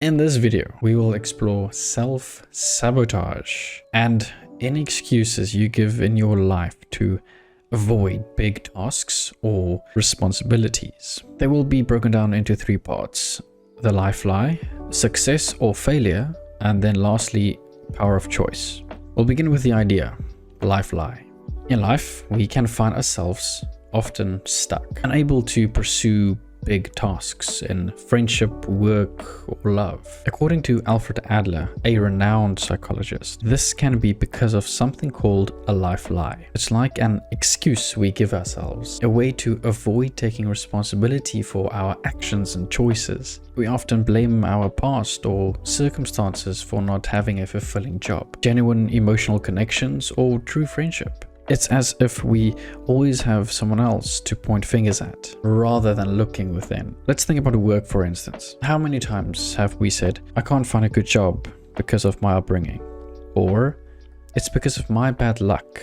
In this video, we will explore self-sabotage and any excuses you give in your life to avoid big tasks or responsibilities. They will be broken down into three parts: the life lie, success or failure, and then lastly, power of choice. We'll begin with the idea, life lie. In life, we can find ourselves often stuck, unable to pursue big tasks in friendship, work, or love. According to Alfred Adler, a renowned psychologist, this can be because of something called a life lie. It's like an excuse we give ourselves, a way to avoid taking responsibility for our actions and choices. We often blame our past or circumstances for not having a fulfilling job, genuine emotional connections, or true friendship. It's as if we always have someone else to point fingers at, rather than looking within. Let's think about work, for instance. How many times have we said, I can't find a good job because of my upbringing? Or, it's because of my bad luck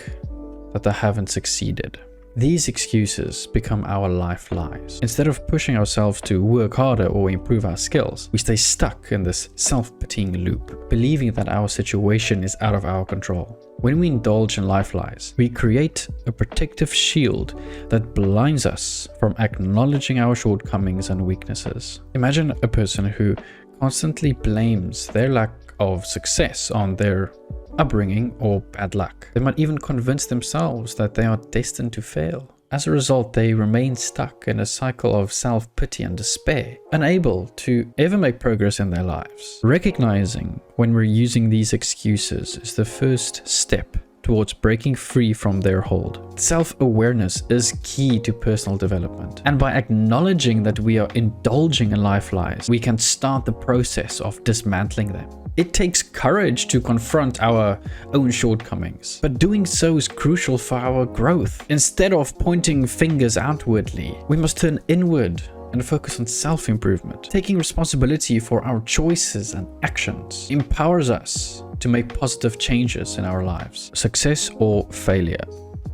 that I haven't succeeded. These excuses become our life lies. Instead of pushing ourselves to work harder or improve our skills, we stay stuck in this self-pitying loop, believing that our situation is out of our control. When we indulge in life lies, we create a protective shield that blinds us from acknowledging our shortcomings and weaknesses. Imagine a person who constantly blames their lack of success on their upbringing or bad luck. They might even convince themselves that they are destined to fail. As a result, they remain stuck in a cycle of self-pity and despair, unable to ever make progress in their lives. Recognizing when we're using these excuses is the first step towards breaking free from their hold. Self-awareness is key to personal development, and by acknowledging that we are indulging in life lies, we can start the process of dismantling them. It takes courage to confront our own shortcomings, but doing so is crucial for our growth. Instead of pointing fingers outwardly, we must turn inward and focus on self-improvement. Taking responsibility for our choices and actions empowers us to make positive changes in our lives. Success or failure.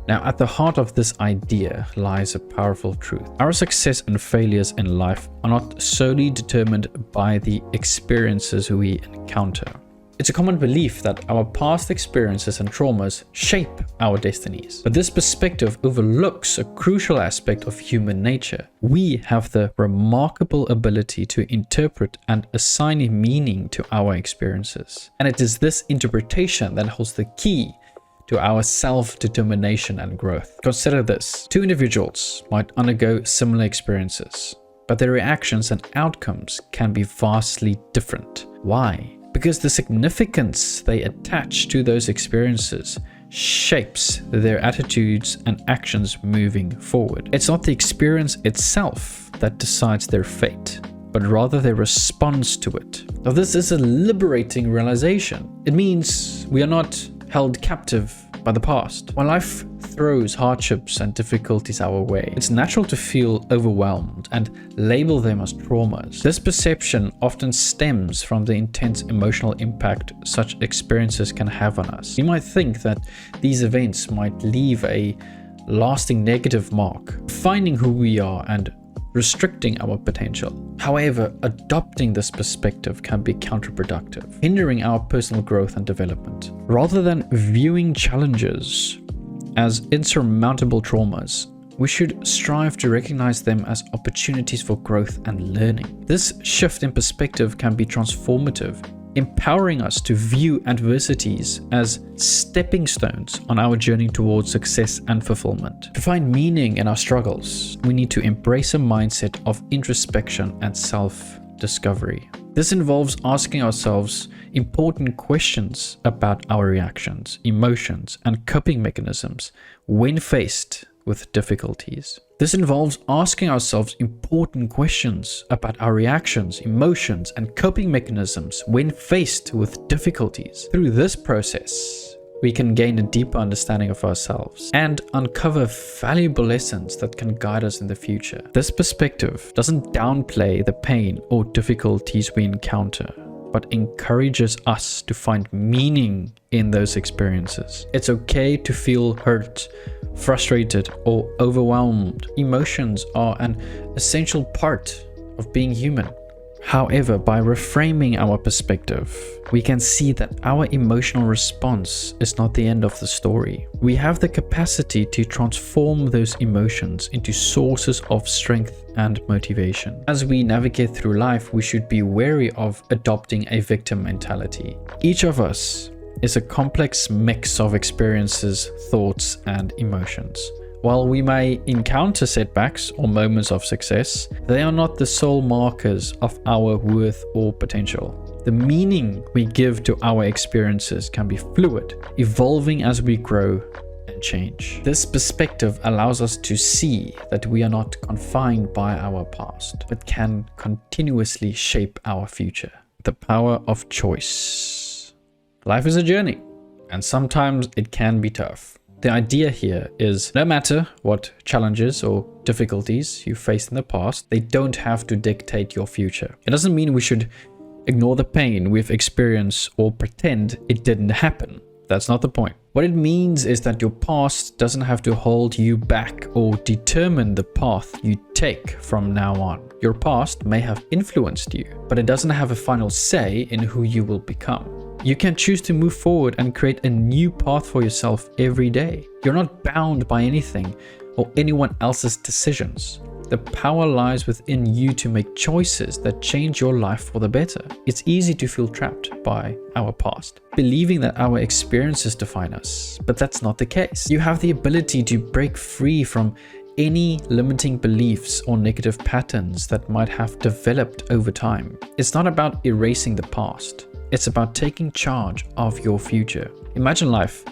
Now, at the heart of this idea lies a powerful truth. Our success and failures in life are not solely determined by the experiences we encounter. It's a common belief that our past experiences and traumas shape our destinies. But this perspective overlooks a crucial aspect of human nature. We have the remarkable ability to interpret and assign meaning to our experiences. And it is this interpretation that holds the key to our self-determination and growth. Consider this. Two individuals might undergo similar experiences, but their reactions and outcomes can be vastly different. Why? Because the significance they attach to those experiences shapes their attitudes and actions moving forward. It's not the experience itself that decides their fate, but rather their response to it. Now, this is a liberating realization. It means we are not held captive by the past. When life throws hardships and difficulties our way, it's natural to feel overwhelmed and label them as traumas. This perception often stems from the intense emotional impact such experiences can have on us. We might think that these events might leave a lasting negative mark, defining who we are and restricting our potential. However, adopting this perspective can be counterproductive, hindering our personal growth and development. Rather than viewing challenges as insurmountable traumas, we should strive to recognize them as opportunities for growth and learning. This shift in perspective can be transformative, empowering us to view adversities as stepping stones on our journey towards success and fulfillment. To find meaning in our struggles, we need to embrace a mindset of introspection and self-discovery. This involves asking ourselves important questions about our reactions, emotions, and coping mechanisms when faced with difficulties. This involves asking ourselves important questions about our reactions, emotions, and coping mechanisms when faced with difficulties. Through this process, we can gain a deeper understanding of ourselves and uncover valuable lessons that can guide us in the future. This perspective doesn't downplay the pain or difficulties we encounter, but encourages us to find meaning in those experiences. It's okay to feel hurt, frustrated, or overwhelmed. Emotions are an essential part of being human, However, by reframing our perspective, we can see that our emotional response is not the end of the story. We have the capacity to transform those emotions into sources of strength and motivation. As we navigate through life, we should be wary of adopting a victim mentality. Each of us is a complex mix of experiences, thoughts, and emotions. While we may encounter setbacks or moments of success, they are not the sole markers of our worth or potential. The meaning we give to our experiences can be fluid, evolving as we grow and change. This perspective allows us to see that we are not confined by our past, but can continuously shape our future. The power of choice. Life is a journey, and sometimes it can be tough. The idea here is no matter what challenges or difficulties you faced in the past, they don't have to dictate your future. It doesn't mean we should ignore the pain we've experienced or pretend it didn't happen. That's not the point. What it means is that your past doesn't have to hold you back or determine the path you take from now on. Your past may have influenced you, but it doesn't have a final say in who you will become. You can choose to move forward and create a new path for yourself every day. You're not bound by anything or anyone else's decisions. The power lies within you to make choices that change your life for the better. It's easy to feel trapped by our past, believing that our experiences define us, but that's not the case. You have the ability to break free from any limiting beliefs or negative patterns that might have developed over time. It's not about erasing the past. It's about taking charge of your future. Imagine life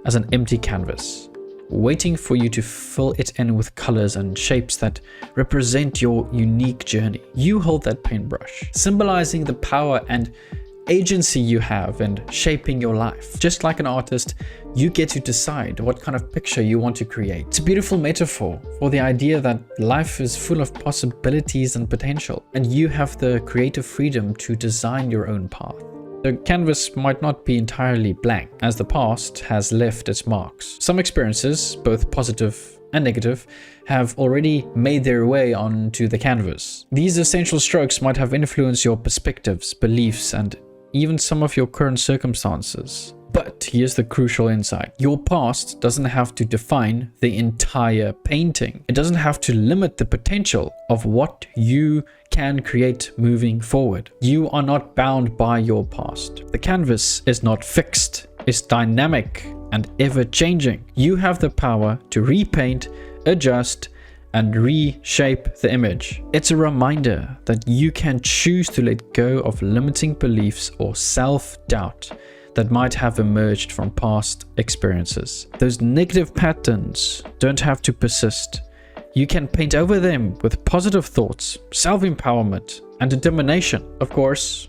as an empty canvas, waiting for you to fill it in with colors and shapes that represent your unique journey. You hold that paintbrush, symbolizing the power and agency you have in shaping your life. Just like an artist, you get to decide what kind of picture you want to create. It's a beautiful metaphor for the idea that life is full of possibilities and potential, and you have the creative freedom to design your own path. The canvas might not be entirely blank, as the past has left its marks. Some experiences, both positive and negative, have already made their way onto the canvas. These essential strokes might have influenced your perspectives, beliefs, and even some of your current circumstances. But here's the crucial insight. Your past doesn't have to define the entire painting. It doesn't have to limit the potential of what you can create moving forward. You are not bound by your past. The canvas is not fixed. It's dynamic and ever-changing. You have the power to repaint, adjust, and reshape the image. It's a reminder that you can choose to let go of limiting beliefs or self-doubt that might have emerged from past experiences. Those negative patterns don't have to persist. You can paint over them with positive thoughts, self-empowerment, and determination. Of course,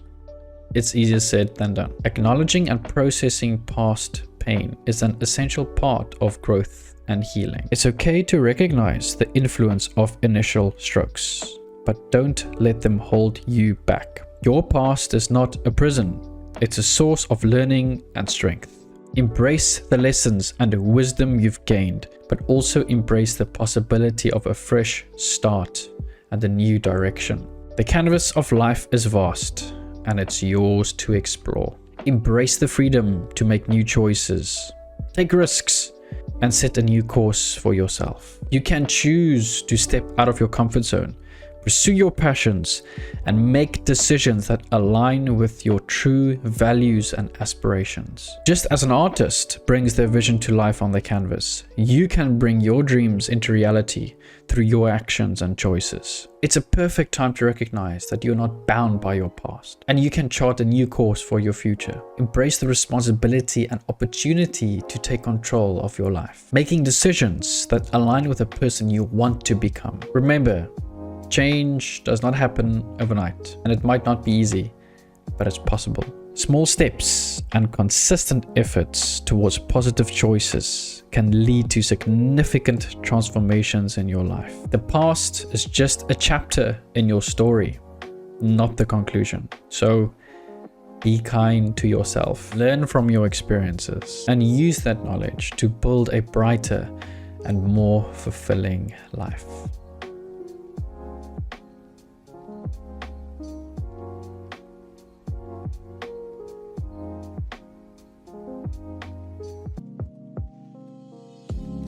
it's easier said than done. Acknowledging and processing past pain is an essential part of growth and healing. It's okay to recognize the influence of initial strokes, but don't let them hold you back. Your past is not a prison. It's a source of learning and strength. Embrace the lessons and the wisdom you've gained, but also embrace the possibility of a fresh start and a new direction. The canvas of life is vast, and it's yours to explore. Embrace the freedom to make new choices, take risks, and set a new course for yourself. You can choose to step out of your comfort zone, pursue your passions, and make decisions that align with your true values and aspirations. Just as an artist brings their vision to life on the canvas, you can bring your dreams into reality through your actions and choices. It's a perfect time to recognize that you're not bound by your past, and you can chart a new course for your future. Embrace the responsibility and opportunity to take control of your life, making decisions that align with the person you want to become. Remember, change does not happen overnight, and it might not be easy, but it's possible. Small steps and consistent efforts towards positive choices can lead to significant transformations in your life. The past is just a chapter in your story, not the conclusion. So be kind to yourself, learn from your experiences, and use that knowledge to build a brighter and more fulfilling life.